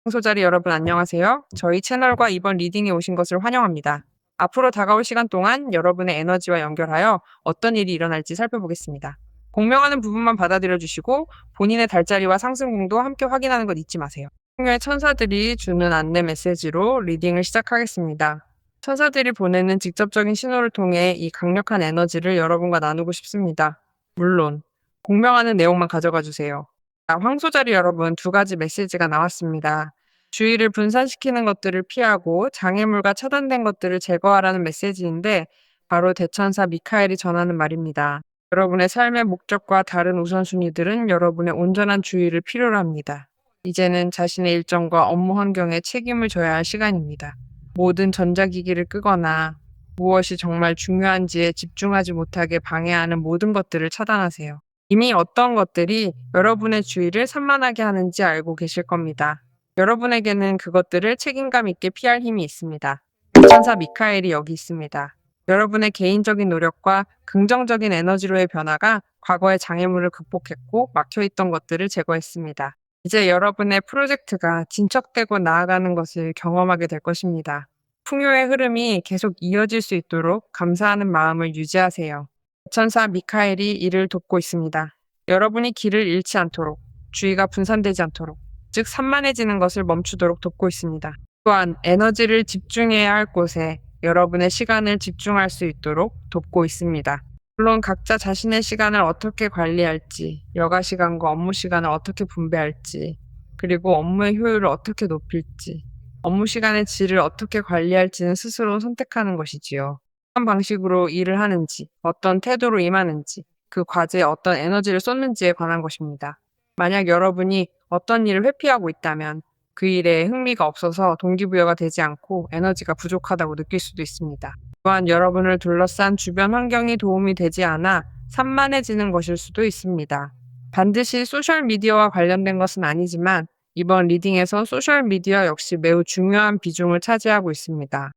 청소자리 여러분 안녕하세요. 저희 채널과 이번 리딩에 오신 것을 환영합니다. 앞으로 다가올 시간 동안 여러분의 에너지와 연결하여 어떤 일이 일어날지 살펴보겠습니다. 공명하는 부분만 받아들여 주시고 본인의 달자리와 상승궁도 함께 확인하는 것 잊지 마세요. 풍요의 천사들이 주는 안내 메시지로 리딩을 시작하겠습니다. 천사들이 보내는 직접적인 신호를 통해 이 강력한 에너지를 여러분과 나누고 싶습니다. 물론 공명하는 내용만 가져가 주세요. 황소자리 여러분, 두 가지 메시지가 나왔습니다. 주의를 분산시키는 것들을 피하고 장애물과 차단된 것들을 제거하라는 메시지인데 바로 대천사 미카엘이 전하는 말입니다. 여러분의 삶의 목적과 다른 우선순위들은 여러분의 온전한 주의를 필요로 합니다. 이제는 자신의 일정과 업무 환경에 책임을 져야 할 시간입니다. 모든 전자기기를 끄거나 무엇이 정말 중요한지에 집중하지 못하게 방해하는 모든 것들을 차단하세요. 이미 어떤 것들이 여러분의 주의를 산만하게 하는지 알고 계실 겁니다. 여러분에게는 그것들을 책임감 있게 피할 힘이 있습니다. 천사 미카엘이 여기 있습니다. 여러분의 개인적인 노력과 긍정적인 에너지로의 변화가 과거의 장애물을 극복했고 막혀있던 것들을 제거했습니다. 이제 여러분의 프로젝트가 진척되고 나아가는 것을 경험하게 될 것입니다. 풍요의 흐름이 계속 이어질 수 있도록 감사하는 마음을 유지하세요. 천사 미카엘이 이를 돕고 있습니다. 여러분이 길을 잃지 않도록, 주의가 분산되지 않도록, 즉 산만해지는 것을 멈추도록 돕고 있습니다. 또한 에너지를 집중해야 할 곳에 여러분의 시간을 집중할 수 있도록 돕고 있습니다. 물론 각자 자신의 시간을 어떻게 관리할지, 여가 시간과 업무 시간을 어떻게 분배할지, 그리고 업무의 효율을 어떻게 높일지, 업무 시간의 질을 어떻게 관리할지는 스스로 선택하는 것이지요. 어떤 방식으로 일을 하는지, 어떤 태도로 임하는지, 그 과제에 어떤 에너지를 쏟는지에 관한 것입니다. 만약 여러분이 어떤 일을 회피하고 있다면 그 일에 흥미가 없어서 동기부여가 되지 않고 에너지가 부족하다고 느낄 수도 있습니다. 또한 여러분을 둘러싼 주변 환경이 도움이 되지 않아 산만해지는 것일 수도 있습니다. 반드시 소셜미디어와 관련된 것은 아니지만 이번 리딩에서 소셜미디어 역시 매우 중요한 비중을 차지하고 있습니다.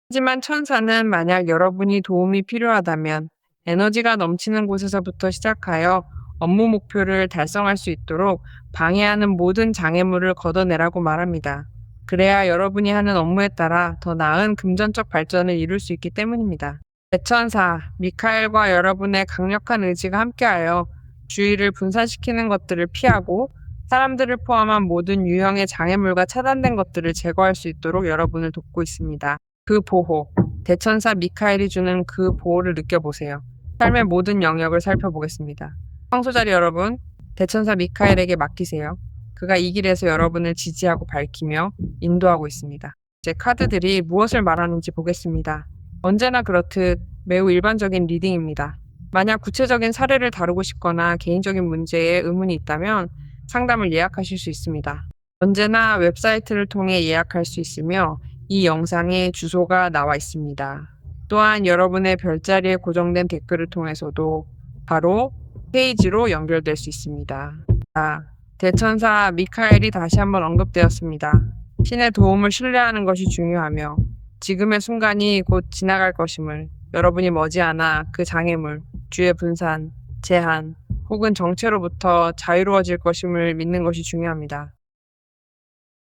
하지만 천사는 만약 여러분이 도움이 필요하다면 에너지가 넘치는 곳에서부터 시작하여 업무 목표를 달성할 수 있도록 방해하는 모든 장애물을 걷어내라고 말합니다. 그래야 여러분이 하는 업무에 따라 더 나은 금전적 발전을 이룰 수 있기 때문입니다. 대천사 미카엘과 여러분의 강력한 의지가 함께하여 주의를 분산시키는 것들을 피하고 사람들을 포함한 모든 유형의 장애물과 차단된 것들을 제거할 수 있도록 여러분을 돕고 있습니다. 그 보호, 대천사 미카엘이 주는 그 보호를 느껴보세요. 삶의 모든 영역을 살펴보겠습니다. 황소자리 여러분, 대천사 미카엘에게 맡기세요. 그가 이 길에서 여러분을 지지하고 밝히며 인도하고 있습니다. 이제 카드들이 무엇을 말하는지 보겠습니다. 언제나 그렇듯 매우 일반적인 리딩입니다. 만약 구체적인 사례를 다루고 싶거나 개인적인 문제에 의문이 있다면 상담을 예약하실 수 있습니다. 언제나 웹사이트를 통해 예약할 수 있으며 이 영상에 주소가 나와 있습니다. 또한 여러분의 별자리에 고정된 댓글을 통해서도 바로 페이지로 연결될 수 있습니다. 대천사 미카엘이 다시 한번 언급되었습니다. 신의 도움을 신뢰하는 것이 중요하며 지금의 순간이 곧 지나갈 것임을, 여러분이 머지않아 그 장애물, 주의 분산, 제한 혹은 정체로부터 자유로워질 것임을 믿는 것이 중요합니다.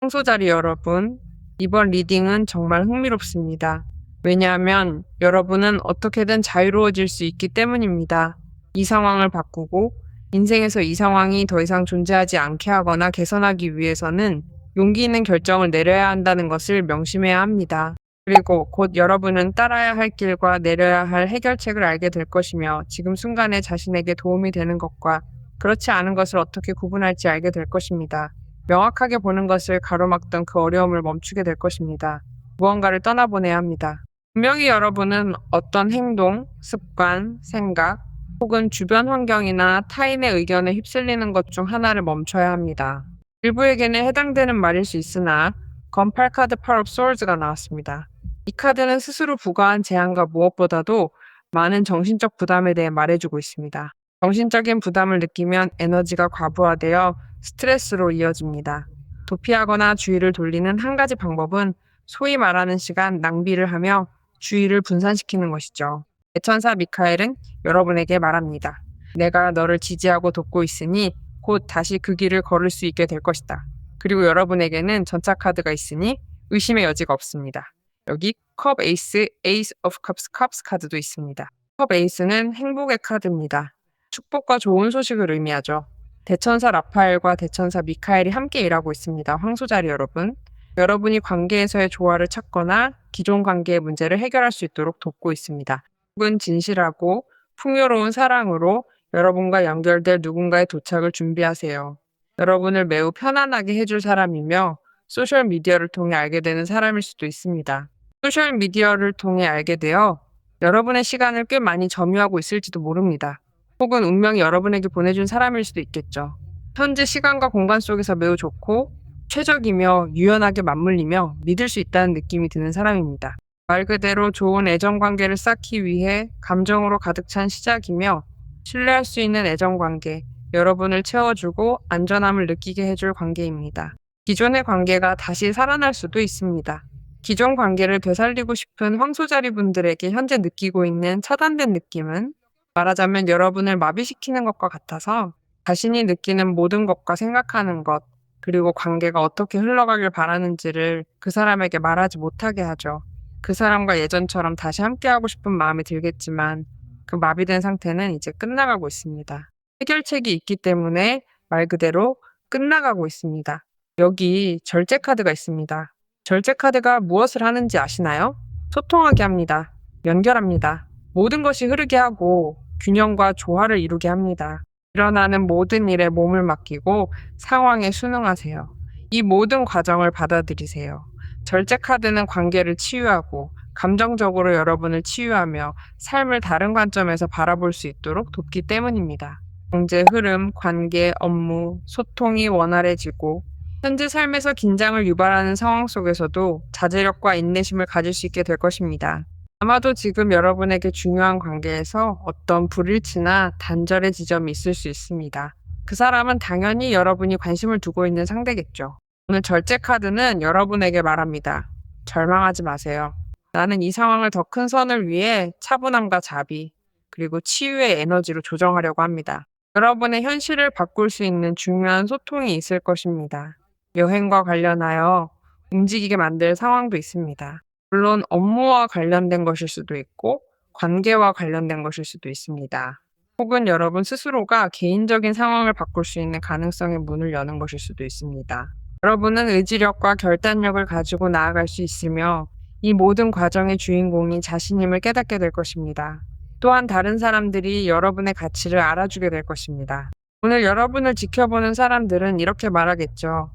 청소자리 여러분, 이번 리딩은 정말 흥미롭습니다. 왜냐하면 여러분은 어떻게든 자유로워질 수 있기 때문입니다. 이 상황을 바꾸고 인생에서 이 상황이 더 이상 존재하지 않게 하거나 개선하기 위해서는 용기 있는 결정을 내려야 한다는 것을 명심해야 합니다. 그리고 곧 여러분은 따라야 할 길과 내려야 할 해결책을 알게 될 것이며 지금 순간에 자신에게 도움이 되는 것과 그렇지 않은 것을 어떻게 구분할지 알게 될 것입니다. 명확하게 보는 것을 가로막던 그 어려움을 멈추게 될 것입니다. 무언가를 떠나보내야 합니다. 분명히 여러분은 어떤 행동, 습관, 생각, 혹은 주변 환경이나 타인의 의견에 휩쓸리는 것 중 하나를 멈춰야 합니다. 일부에게는 해당되는 말일 수 있으나 건팔 카드 팔 오브 소울즈가 나왔습니다. 이 카드는 스스로 부과한 제한과 무엇보다도 많은 정신적 부담에 대해 말해주고 있습니다. 정신적인 부담을 느끼면 에너지가 과부하되어 스트레스로 이어집니다. 도피하거나 주의를 돌리는 한 가지 방법은 소위 말하는 시간 낭비를 하며 주의를 분산시키는 것이죠. 대천사 미카엘은 여러분에게 말합니다. 내가 너를 지지하고 돕고 있으니 곧 다시 그 길을 걸을 수 있게 될 것이다. 그리고 여러분에게는 전차 카드가 있으니 의심의 여지가 없습니다. 여기 컵 에이스, 에이스 오브 컵스, 컵스 카드도 있습니다. 컵 에이스는 행복의 카드입니다. 축복과 좋은 소식을 의미하죠. 대천사 라파엘과 대천사 미카엘이 함께 일하고 있습니다. 황소자리 여러분. 여러분이 관계에서의 조화를 찾거나 기존 관계의 문제를 해결할 수 있도록 돕고 있습니다. 혹은 진실하고 풍요로운 사랑으로 여러분과 연결될 누군가의 도착을 준비하세요. 여러분을 매우 편안하게 해줄 사람이며 소셜미디어를 통해 알게 되는 사람일 수도 있습니다. 소셜미디어를 통해 알게 되어 여러분의 시간을 꽤 많이 점유하고 있을지도 모릅니다. 혹은 운명이 여러분에게 보내준 사람일 수도 있겠죠. 현재 시간과 공간 속에서 매우 좋고 최적이며 유연하게 맞물리며 믿을 수 있다는 느낌이 드는 사람입니다. 말 그대로 좋은 애정관계를 쌓기 위해 감정으로 가득 찬 시작이며 신뢰할 수 있는 애정관계, 여러분을 채워주고 안전함을 느끼게 해줄 관계입니다. 기존의 관계가 다시 살아날 수도 있습니다. 기존 관계를 되살리고 싶은 황소자리 분들에게 현재 느끼고 있는 차단된 느낌은 말하자면 여러분을 마비시키는 것과 같아서 자신이 느끼는 모든 것과 생각하는 것, 그리고 관계가 어떻게 흘러가길 바라는지를 그 사람에게 말하지 못하게 하죠. 그 사람과 예전처럼 다시 함께하고 싶은 마음이 들겠지만 그 마비된 상태는 이제 끝나가고 있습니다. 해결책이 있기 때문에 말 그대로 끝나가고 있습니다. 여기 절제 카드가 있습니다. 절제 카드가 무엇을 하는지 아시나요? 소통하게 합니다. 연결합니다. 모든 것이 흐르게 하고 균형과 조화를 이루게 합니다. 일어나는 모든 일에 몸을 맡기고 상황에 순응하세요. 이 모든 과정을 받아들이세요. 절제 카드는 관계를 치유하고 감정적으로 여러분을 치유하며 삶을 다른 관점에서 바라볼 수 있도록 돕기 때문입니다. 경제 흐름, 관계, 업무, 소통이 원활해지고 현재 삶에서 긴장을 유발하는 상황 속에서도 자제력과 인내심을 가질 수 있게 될 것입니다. 아마도 지금 여러분에게 중요한 관계에서 어떤 불일치나 단절의 지점이 있을 수 있습니다. 그 사람은 당연히 여러분이 관심을 두고 있는 상대겠죠. 오늘 절제 카드는 여러분에게 말합니다. 절망하지 마세요. 나는 이 상황을 더 큰 선을 위해 차분함과 자비, 그리고 치유의 에너지로 조정하려고 합니다. 여러분의 현실을 바꿀 수 있는 중요한 소통이 있을 것입니다. 여행과 관련하여 움직이게 만들 상황도 있습니다. 물론 업무와 관련된 것일 수도 있고 관계와 관련된 것일 수도 있습니다. 혹은 여러분 스스로가 개인적인 상황을 바꿀 수 있는 가능성의 문을 여는 것일 수도 있습니다. 여러분은 의지력과 결단력을 가지고 나아갈 수 있으며 이 모든 과정의 주인공이 자신임을 깨닫게 될 것입니다. 또한 다른 사람들이 여러분의 가치를 알아주게 될 것입니다. 오늘 여러분을 지켜보는 사람들은 이렇게 말하겠죠.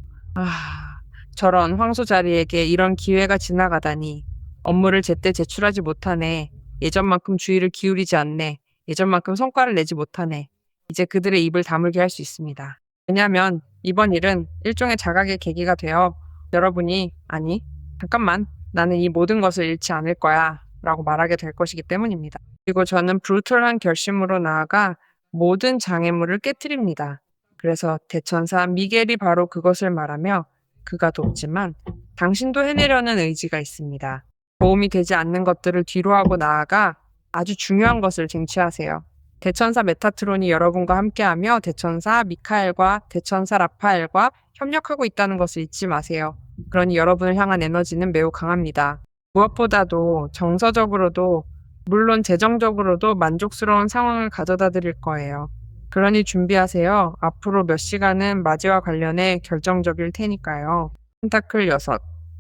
저런 황소 자리에게 이런 기회가 지나가다니. 업무를 제때 제출하지 못하네. 예전만큼 주의를 기울이지 않네. 예전만큼 성과를 내지 못하네. 이제 그들의 입을 다물게 할 수 있습니다. 왜냐하면 이번 일은 일종의 자각의 계기가 되어 여러분이 아니, 잠깐만, 나는 이 모든 것을 잃지 않을 거야 라고 말하게 될 것이기 때문입니다. 그리고 저는 브루털한 결심으로 나아가 모든 장애물을 깨트립니다. 그래서 대천사 미겔이 바로 그것을 말하며 그가 돕지만 당신도 해내려는 의지가 있습니다. 도움이 되지 않는 것들을 뒤로하고 나아가 아주 중요한 것을 쟁취하세요. 대천사 메타트론이 여러분과 함께하며 대천사 미카엘과 대천사 라파엘과 협력하고 있다는 것을 잊지 마세요. 그러니 여러분을 향한 에너지는 매우 강합니다. 무엇보다도 정서적으로도 물론 재정적으로도 만족스러운 상황을 가져다 드릴 거예요. 그러니 준비하세요. 앞으로 몇 시간은 맞이와 관련해 결정적일 테니까요. 펜타클 6,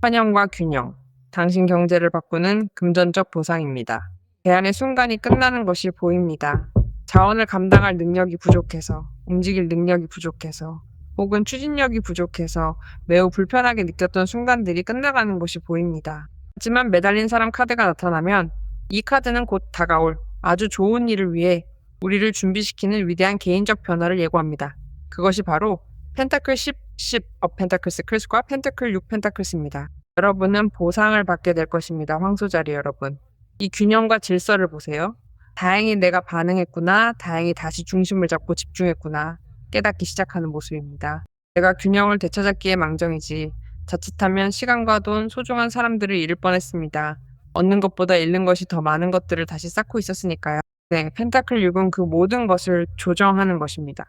환영과 균형. 당신 경제를 바꾸는 금전적 보상입니다. 대안의 순간이 끝나는 것이 보입니다. 자원을 감당할 능력이 부족해서, 움직일 능력이 부족해서, 혹은 추진력이 부족해서 매우 불편하게 느꼈던 순간들이 끝나가는 것이 보입니다. 하지만 매달린 사람 카드가 나타나면 이 카드는 곧 다가올 아주 좋은 일을 위해 우리를 준비시키는 위대한 개인적 변화를 예고합니다. 그것이 바로 펜타클 10, 10 펜타클스 클스과 펜타클 6 펜타클스입니다. 여러분은 보상을 받게 될 것입니다. 황소자리 여러분. 이 균형과 질서를 보세요. 다행히 내가 반응했구나. 다행히 다시 중심을 잡고 집중했구나. 깨닫기 시작하는 모습입니다. 내가 균형을 되찾았기에 망정이지. 자칫하면 시간과 돈, 소중한 사람들을 잃을 뻔했습니다. 얻는 것보다 잃는 것이 더 많은 것들을 다시 쌓고 있었으니까요. 네, 펜타클 6은 그 모든 것을 조정하는 것입니다.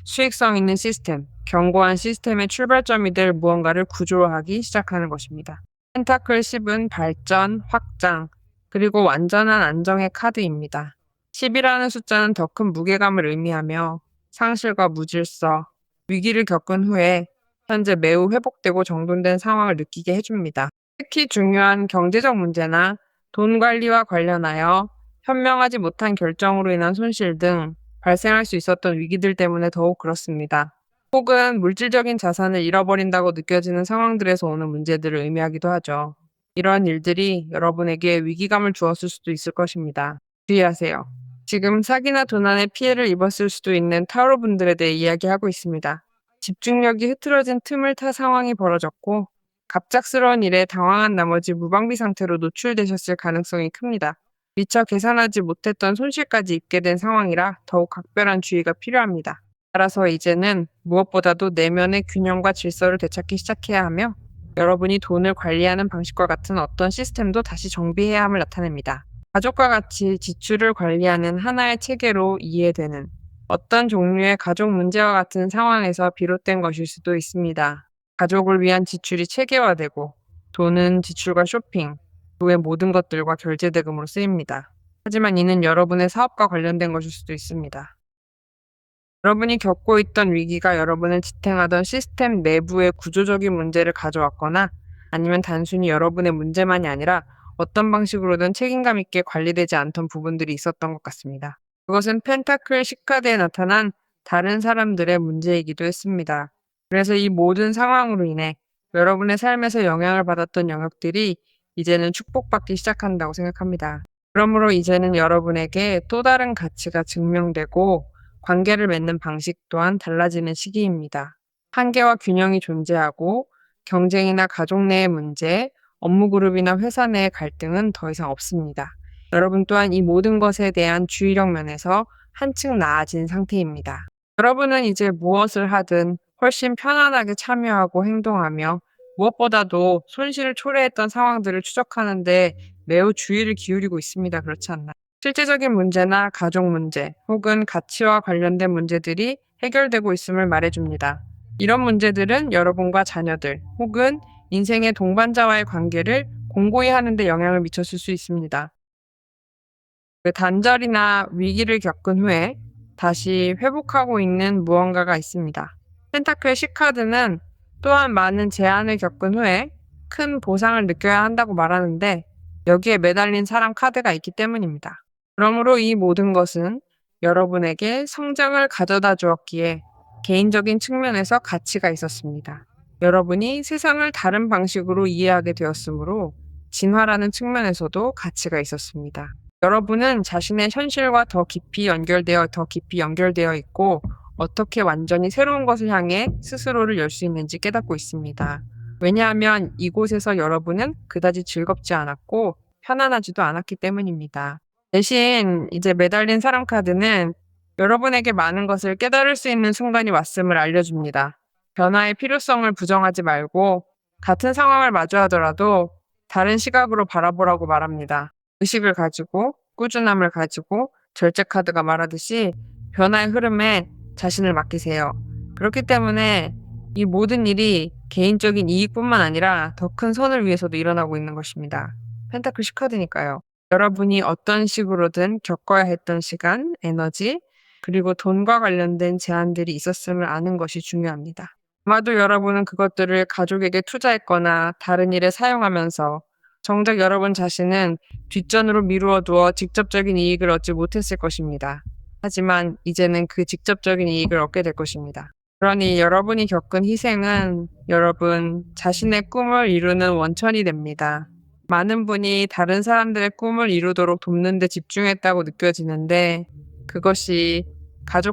수익성 있는 시스템, 견고한 시스템의 출발점이 될 무언가를 구조화하기 시작하는 것입니다. 펜타클 10은 발전, 확장, 그리고 완전한 안정의 카드입니다. 10이라는 숫자는 더 큰 무게감을 의미하며 상실과 무질서, 위기를 겪은 후에 현재 매우 회복되고 정돈된 상황을 느끼게 해줍니다. 특히 중요한 경제적 문제나 돈 관리와 관련하여 현명하지 못한 결정으로 인한 손실 등 발생할 수 있었던 위기들 때문에 더욱 그렇습니다. 혹은 물질적인 자산을 잃어버린다고 느껴지는 상황들에서 오는 문제들을 의미하기도 하죠. 이러한 일들이 여러분에게 위기감을 주었을 수도 있을 것입니다. 주의하세요. 지금 사기나 도난의 피해를 입었을 수도 있는 타로 분들에 대해 이야기하고 있습니다. 집중력이 흐트러진 틈을 타 상황이 벌어졌고 갑작스러운 일에 당황한 나머지 무방비 상태로 노출되셨을 가능성이 큽니다. 미처 계산하지 못했던 손실까지 입게 된 상황이라 더욱 각별한 주의가 필요합니다. 따라서 이제는 무엇보다도 내면의 균형과 질서를 되찾기 시작해야 하며 여러분이 돈을 관리하는 방식과 같은 어떤 시스템도 다시 정비해야 함을 나타냅니다. 가족과 같이 지출을 관리하는 하나의 체계로 이해되는 어떤 종류의 가족 문제와 같은 상황에서 비롯된 것일 수도 있습니다. 가족을 위한 지출이 체계화되고 돈은 지출과 쇼핑, 외 모든 것들과 결제 대금으로 쓰입니다. 하지만 이는 여러분의 사업과 관련된 것일 수도 있습니다. 여러분이 겪고 있던 위기가 여러분을 지탱하던 시스템 내부의 구조적인 문제를 가져왔거나 아니면 단순히 여러분의 문제만이 아니라 어떤 방식으로든 책임감 있게 관리되지 않던 부분들이 있었던 것 같습니다. 그것은 펜타클 10카드에 나타난 다른 사람들의 문제이기도 했습니다. 그래서 이 모든 상황으로 인해 여러분의 삶에서 영향을 받았던 영역들이 이제는 축복받기 시작한다고 생각합니다. 그러므로 이제는 여러분에게 또 다른 가치가 증명되고 관계를 맺는 방식 또한 달라지는 시기입니다. 한계와 균형이 존재하고 경쟁이나 가족 내의 문제, 업무 그룹이나 회사 내의 갈등은 더 이상 없습니다. 여러분 또한 이 모든 것에 대한 주의력 면에서 한층 나아진 상태입니다. 여러분은 이제 무엇을 하든 훨씬 편안하게 참여하고 행동하며 무엇보다도 손실을 초래했던 상황들을 추적하는데 매우 주의를 기울이고 있습니다. 그렇지 않나요? 실제적인 문제나 가족 문제 혹은 가치와 관련된 문제들이 해결되고 있음을 말해줍니다. 이런 문제들은 여러분과 자녀들 혹은 인생의 동반자와의 관계를 공고히 하는 데 영향을 미쳤을 수 있습니다. 그 단절이나 위기를 겪은 후에 다시 회복하고 있는 무언가가 있습니다. 펜타클 10카드는 또한 많은 제한을 겪은 후에 큰 보상을 느껴야 한다고 말하는데 여기에 매달린 사람 카드가 있기 때문입니다. 그러므로 이 모든 것은 여러분에게 성장을 가져다 주었기에 개인적인 측면에서 가치가 있었습니다. 여러분이 세상을 다른 방식으로 이해하게 되었으므로 진화라는 측면에서도 가치가 있었습니다. 여러분은 자신의 현실과 더 깊이 연결되어 있고 어떻게 완전히 새로운 것을 향해 스스로를 열 수 있는지 깨닫고 있습니다. 왜냐하면 이곳에서 여러분은 그다지 즐겁지 않았고 편안하지도 않았기 때문입니다. 대신 이제 매달린 사람 카드는 여러분에게 많은 것을 깨달을 수 있는 순간이 왔음을 알려줍니다. 변화의 필요성을 부정하지 말고 같은 상황을 마주하더라도 다른 시각으로 바라보라고 말합니다. 의식을 가지고 꾸준함을 가지고 절제 카드가 말하듯이 변화의 흐름에 자신을 맡기세요. 그렇기 때문에 이 모든 일이 개인적인 이익뿐만 아니라 더 큰 선을 위해서도 일어나고 있는 것입니다. 펜타클 10카드니까요. 여러분이 어떤 식으로든 겪어야 했던 시간, 에너지, 그리고 돈과 관련된 제한들이 있었음을 아는 것이 중요합니다. 아마도 여러분은 그것들을 가족에게 투자했거나 다른 일에 사용하면서 정작 여러분 자신은 뒷전으로 미루어 두어 직접적인 이익을 얻지 못했을 것입니다. 하지만 이제는 그 직접적인 이익을 얻게 될 것입니다. 그러니 여러분이 겪은 희생은 여러분 자신의 꿈을 이루는 원천이 됩니다. 많은 분이 다른 사람들의 꿈을 이루도록 돕는 데 집중했다고 느껴지는데 그것이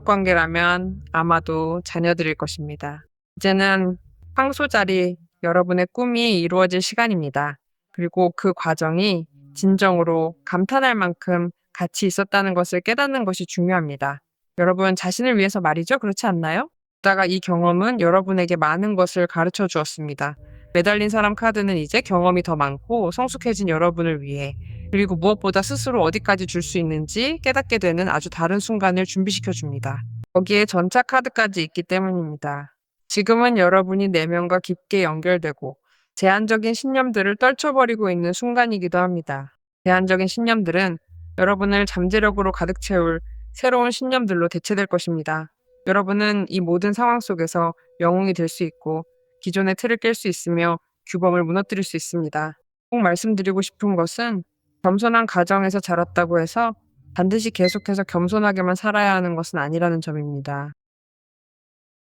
가족관계라면 아마도 자녀들일 것입니다. 이제는 황소자리 여러분의 꿈이 이루어질 시간입니다. 그리고 그 과정이 진정으로 감탄할 만큼 가치 있었다는 것을 깨닫는 것이 중요합니다. 여러분 자신을 위해서 말이죠. 그렇지 않나요? 게다가 이 경험은 여러분에게 많은 것을 가르쳐 주었습니다. 매달린 사람 카드는 이제 경험이 더 많고 성숙해진 여러분을 위해 그리고 무엇보다 스스로 어디까지 줄 수 있는지 깨닫게 되는 아주 다른 순간을 준비시켜 줍니다. 거기에 전차 카드까지 있기 때문입니다. 지금은 여러분이 내면과 깊게 연결되고 제한적인 신념들을 떨쳐버리고 있는 순간이기도 합니다. 제한적인 신념들은 여러분을 잠재력으로 가득 채울 새로운 신념들로 대체될 것입니다. 여러분은 이 모든 상황 속에서 영웅이 될 수 있고 기존의 틀을 깰 수 있으며 규범을 무너뜨릴 수 있습니다. 꼭 말씀드리고 싶은 것은 겸손한 가정에서 자랐다고 해서 반드시 계속해서 겸손하게만 살아야 하는 것은 아니라는 점입니다.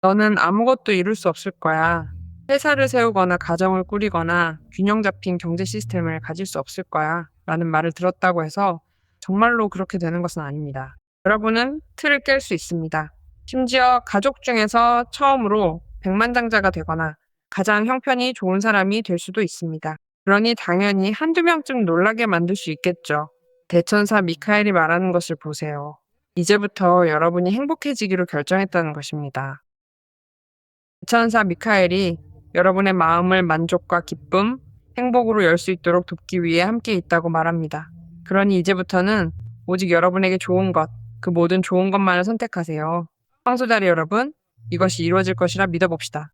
너는 아무것도 이룰 수 없을 거야. 회사를 세우거나 가정을 꾸리거나 균형 잡힌 경제 시스템을 가질 수 없을 거야. 라는 말을 들었다고 해서 정말로 그렇게 되는 것은 아닙니다. 여러분은 틀을 깰 수 있습니다. 심지어 가족 중에서 처음으로 백만장자가 되거나 가장 형편이 좋은 사람이 될 수도 있습니다. 그러니 당연히 한두 명쯤 놀라게 만들 수 있겠죠. 대천사 미카엘이 말하는 것을 보세요. 이제부터 여러분이 행복해지기로 결정했다는 것입니다. 대천사 미카엘이 여러분의 마음을 만족과 기쁨, 행복으로 열 수 있도록 돕기 위해 함께 있다고 말합니다. 그러니 이제부터는 오직 여러분에게 좋은 것, 그 모든 좋은 것만을 선택하세요. 황소자리 여러분, 이것이 이루어질 것이라 믿어봅시다.